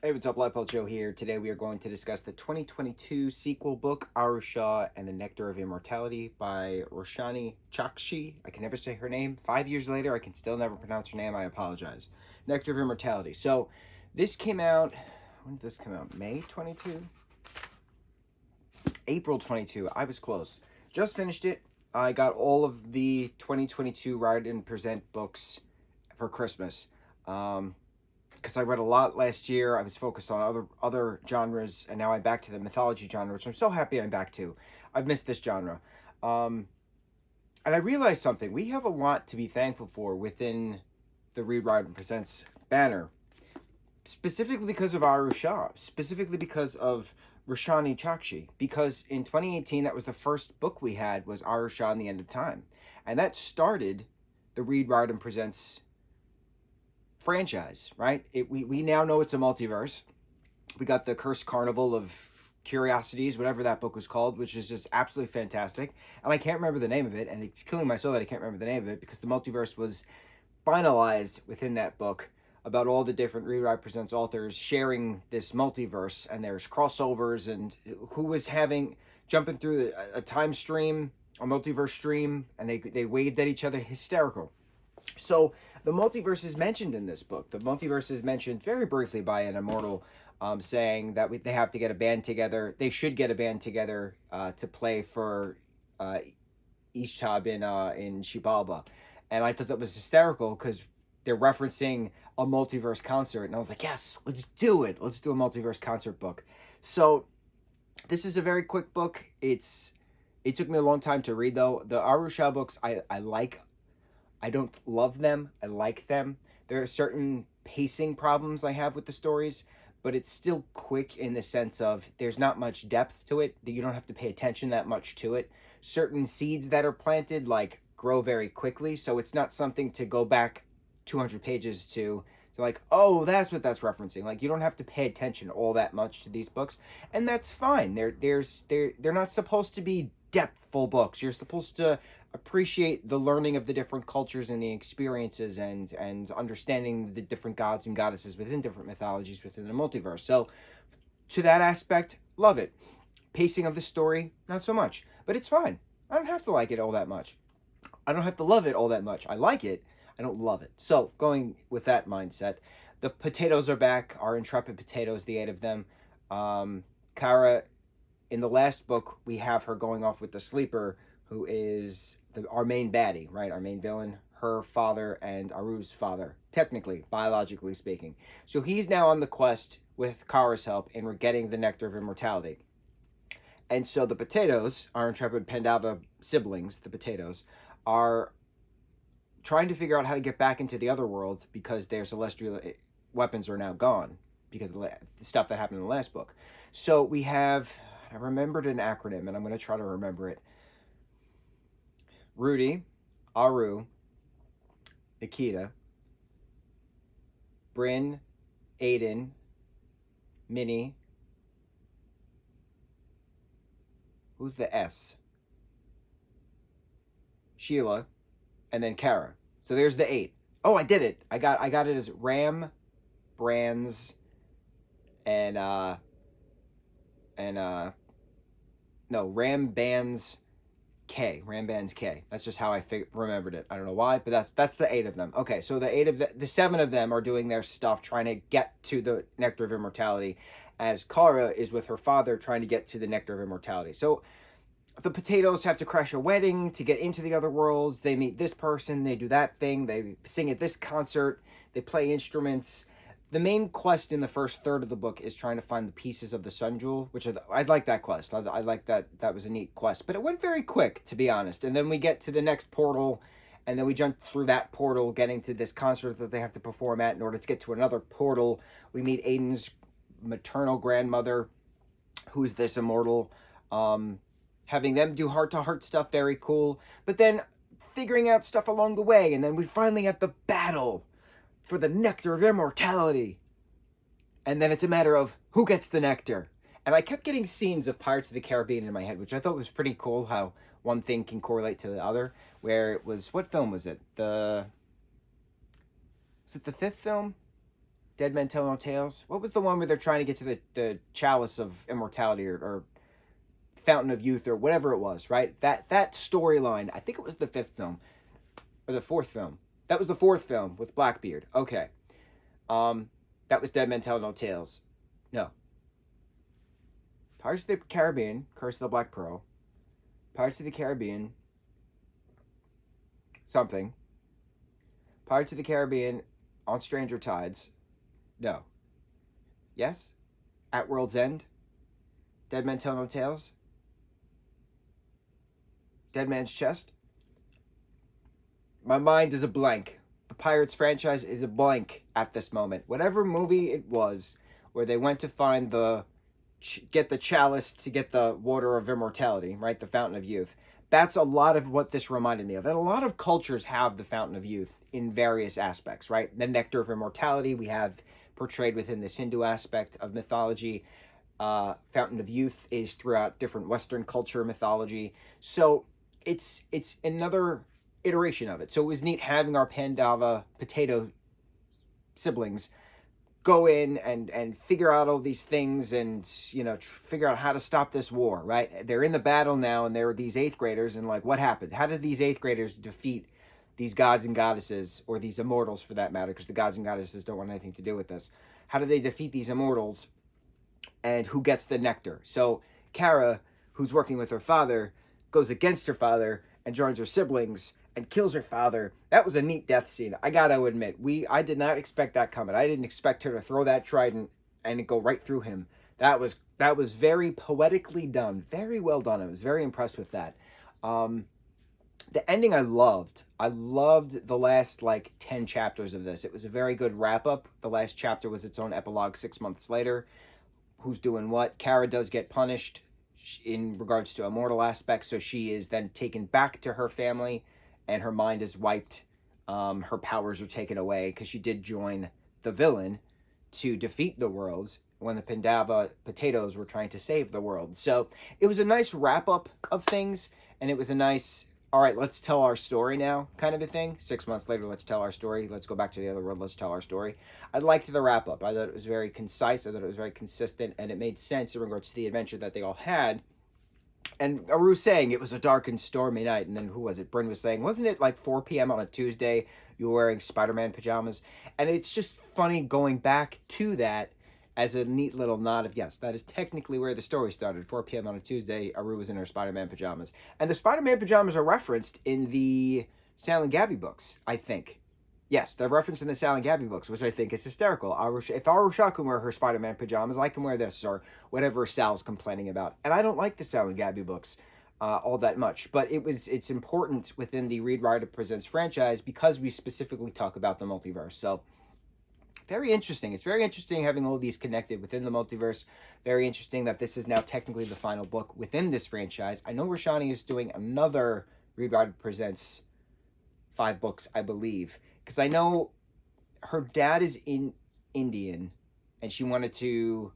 Hey, what's up, lightboltjoe here. Today we are going to discuss the 2022 sequel book, Aruh, Shah and the Nectar of Immortality by Roshani Chakshi. I can never say her name. 5 years later, I can still never pronounce her name. I apologize. Nectar of Immortality. So, this came out, when did this come out? May 22? April 22. I was close. Just finished it. I got all of the 2022 Write and Present books for Christmas. Because I read a lot last year. I was focused on other genres, and now I'm back to the mythology genre, which I'm so happy I'm back to. I've missed this genre. And I realized something. We have a lot to be thankful for within the Read, Write, and Presents banner, specifically because of Aruh Shah, specifically because of Roshani Chakshi, because in 2018, that was the first book we had, was Aruh Shah and the End of Time. And that started the Read, Write, and Presents franchise, right? We now know it's a multiverse. We got the Cursed Carnival of Curiosities, whatever that book was called, which is just absolutely fantastic. And I can't remember the name of it, and it's killing my soul that I can't remember the name of it, because the multiverse was finalized within that book about all the different Read Write Presents authors sharing this multiverse, and there's crossovers, and who was jumping through a time stream, a multiverse stream, and they waved at each other, hysterical. So the multiverse is mentioned in this book. The multiverse is mentioned very briefly by an immortal, saying that they have to get a band together. They should get a band together to play for Ishtab in Shibalba. And I thought that was hysterical because they're referencing a multiverse concert. And I was like, yes, let's do it. Let's do a multiverse concert book. So this is a very quick book. It took me a long time to read, though. The Aruh Shah books I like. I don't love them. I like them. There are certain pacing problems I have with the stories, but it's still quick in the sense of there's not much depth to it, that you don't have to pay attention that much to it. Certain seeds that are planted grow very quickly, so it's not something to go back 200 pages to like, oh, that's what that's referencing. Like, you don't have to pay attention all that much to these books, and that's fine. They're not supposed to be depthful books. You're supposed to appreciate the learning of the different cultures and the experiences, and understanding the different gods and goddesses within different mythologies within the multiverse. So to that aspect, love it. Pacing of the story, not so much, but it's fine. I don't have to like it all that much. I don't have to love it all that much. I like it, I don't love it. So going with that mindset, the potatoes are back, our intrepid potatoes, the 8 of them. Kara, in the last book, we have her going off with the sleeper, who is our main baddie, right? Our main villain, her father and Aru's father, technically, biologically speaking. So he's now on the quest with Kara's help, and we're getting the Nectar of Immortality. And so the potatoes, our intrepid Pandava siblings, the potatoes, are trying to figure out how to get back into the other world because their celestial weapons are now gone because of the stuff that happened in the last book. So we have, I remembered an acronym, and I'm going to try to remember it. Rudy, Aruh, Nikita, Bryn, Aiden, Minnie. Who's the S? Sheila, and then Kara. So there's the 8. Oh, I did it. I got it as Ram, Brands, and no, Ram Bands K. Ram Bands K. That's just how I remembered it. I don't know why, but that's the 8 of them. Okay, so the 7 of them are doing their stuff, trying to get to the Nectar of Immortality, as Kara is with her father trying to get to the Nectar of Immortality. So the potatoes have to crash a wedding to get into the other worlds. They meet this person, they do that thing, they sing at this concert, they play instruments. The main quest in the first third of the book is trying to find the pieces of the Sun Jewel, which I like that quest. I like that. That was a neat quest, but it went very quick, to be honest. And then we get to the next portal, and then we jump through that portal, getting to this concert that they have to perform at in order to get to another portal. We meet Aiden's maternal grandmother, who's this immortal. Having them do heart-to-heart stuff, very cool. But then figuring out stuff along the way, and then we finally have the battle for the Nectar of Immortality. And then it's a matter of who gets the nectar. And I kept getting scenes of Pirates of the Caribbean in my head, which I thought was pretty cool, how one thing can correlate to the other. Where it was, what film was it? Was it the 5th film? Dead Men Tell No Tales. What was the one where they're trying to get to the chalice of immortality, or Fountain of Youth, or whatever it was, right? That storyline, I think it was the fifth film or the fourth film. That was the fourth film with Blackbeard. Okay. That was Dead Men Tell No Tales. No. Pirates of the Caribbean, Curse of the Black Pearl. Pirates of the Caribbean, something. Pirates of the Caribbean, On Stranger Tides. No. Yes? At World's End. Dead Men Tell No Tales. Dead Man's Chest. My mind is a blank. The Pirates franchise is a blank at this moment. Whatever movie it was where they went to find get the chalice to get the water of immortality, right? The Fountain of Youth. That's a lot of what this reminded me of. And a lot of cultures have the Fountain of Youth in various aspects, right? The Nectar of Immortality we have portrayed within this Hindu aspect of mythology. Fountain of Youth is throughout different Western culture mythology. So it's another iteration of it. So it was neat having our Pandava potato siblings go in and figure out all these things, and figure out how to stop this war, right? They're in the battle now, and there are these 8th graders, and like, what happened? How did these 8th graders defeat these gods and goddesses, or these immortals for that matter, because the gods and goddesses don't want anything to do with this? How did they defeat these immortals, and who gets the nectar? So Kara, who's working with her father, goes against her father and joins her siblings and kills her father. That was a neat death scene. I gotta admit, I did not expect that coming. I didn't expect her to throw that trident and it go right through him. That was very poetically done. Very well done. I was very impressed with that. The ending I loved. I loved the last 10 chapters of this. It was a very good wrap up. The last chapter was its own epilogue 6 months later. Who's doing what? Kara does get punished in regards to immortal aspects, so she is then taken back to her family, and her mind is wiped. Her powers are taken away because she did join the villain to defeat the world when the Pandava potatoes were trying to save the world. So it was a nice wrap up of things, and it was a nice, all right, let's tell our story now kind of a thing. 6 months later, let's tell our story. Let's go back to the other world. Let's tell our story. I liked the wrap up. I thought it was very concise. I thought it was very consistent, and it made sense in regards to the adventure that they all had. And Aruh saying it was a dark and stormy night. And then who was it? Bryn was saying, wasn't it 4 p.m. on a Tuesday? You were wearing Spider-Man pajamas. And it's just funny going back to that as a neat little nod of, yes, that is technically where the story started. 4 p.m. on a Tuesday, Aruh was in her Spider-Man pajamas. And the Spider-Man pajamas are referenced in the Sal and Gabby books, I think. Yes, they're referenced in the Sal and Gabby books, which I think is hysterical. If Aruh can wear her Spider-Man pajamas, I can wear this, or whatever Sal's complaining about. And I don't like the Sal and Gabby books all that much, but it's important within the Read Writer Presents franchise because we specifically talk about the multiverse. So, very interesting. It's very interesting having all of these connected within the multiverse. Very interesting that this is now technically the final book within this franchise. I know Roshani is doing another Read Writer Presents 5 books, I believe. Because I know her dad is Indian, and she wanted to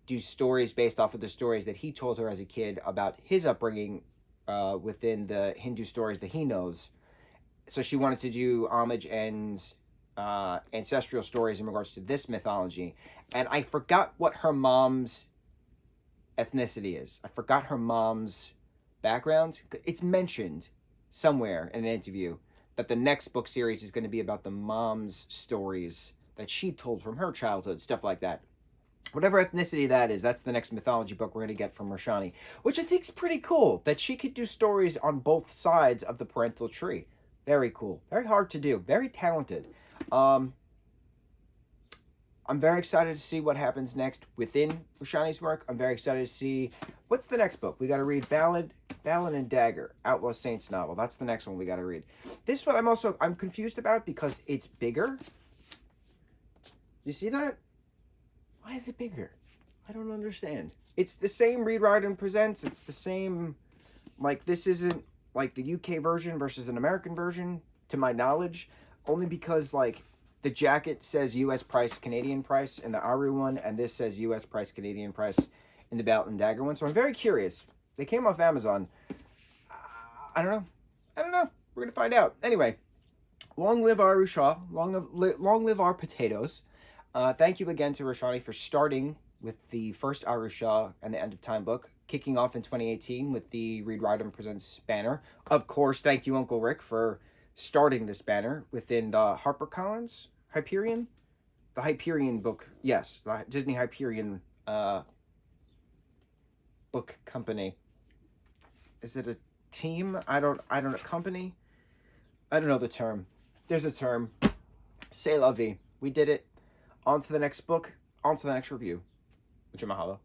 do stories based off of the stories that he told her as a kid about his upbringing within the Hindu stories that he knows. So she wanted to do homage and ancestral stories in regards to this mythology. And I forgot what her mom's ethnicity is. I forgot her mom's background. It's mentioned somewhere in an interview that the next book series is going to be about the mom's stories that she told from her childhood, stuff like that. Whatever ethnicity that is, that's the next mythology book we're going to get from Roshani, which I think is pretty cool, that she could do stories on both sides of the parental tree. Very cool. Very hard to do. Very talented. I'm very excited to see what happens next within Roshani's work. I'm very excited to see, what's the next book? We got to read Ballad and Dagger, Outlaw Saints novel. That's the next one we got to read. This one I'm confused about because it's bigger. You see that? Why is it bigger? I don't understand. It's the same Read Writer Presents. It's the same, this isn't the UK version versus an American version, to my knowledge, only because the jacket says US price, Canadian price in the Aruh one, and this says US price, Canadian price in the Ballad and Dagger one. So I'm very curious. They came off Amazon. I don't know. We're going to find out. Anyway, long live Aruh Shah. Long live our potatoes. Thank you again to Roshani for starting with the first Aruh Shah and the End of Time book, kicking off in 2018 with the Reed Riderman Presents banner. Of course, thank you, Uncle Rick, for starting this banner within the HarperCollins Hyperion, the Hyperion book. Yes, the Disney Hyperion book company. Is it a team? I don't know. Company? I don't know the term. There's a term. C'est la vie. We did it. On to the next book. On to the next review. Mucho mahalo.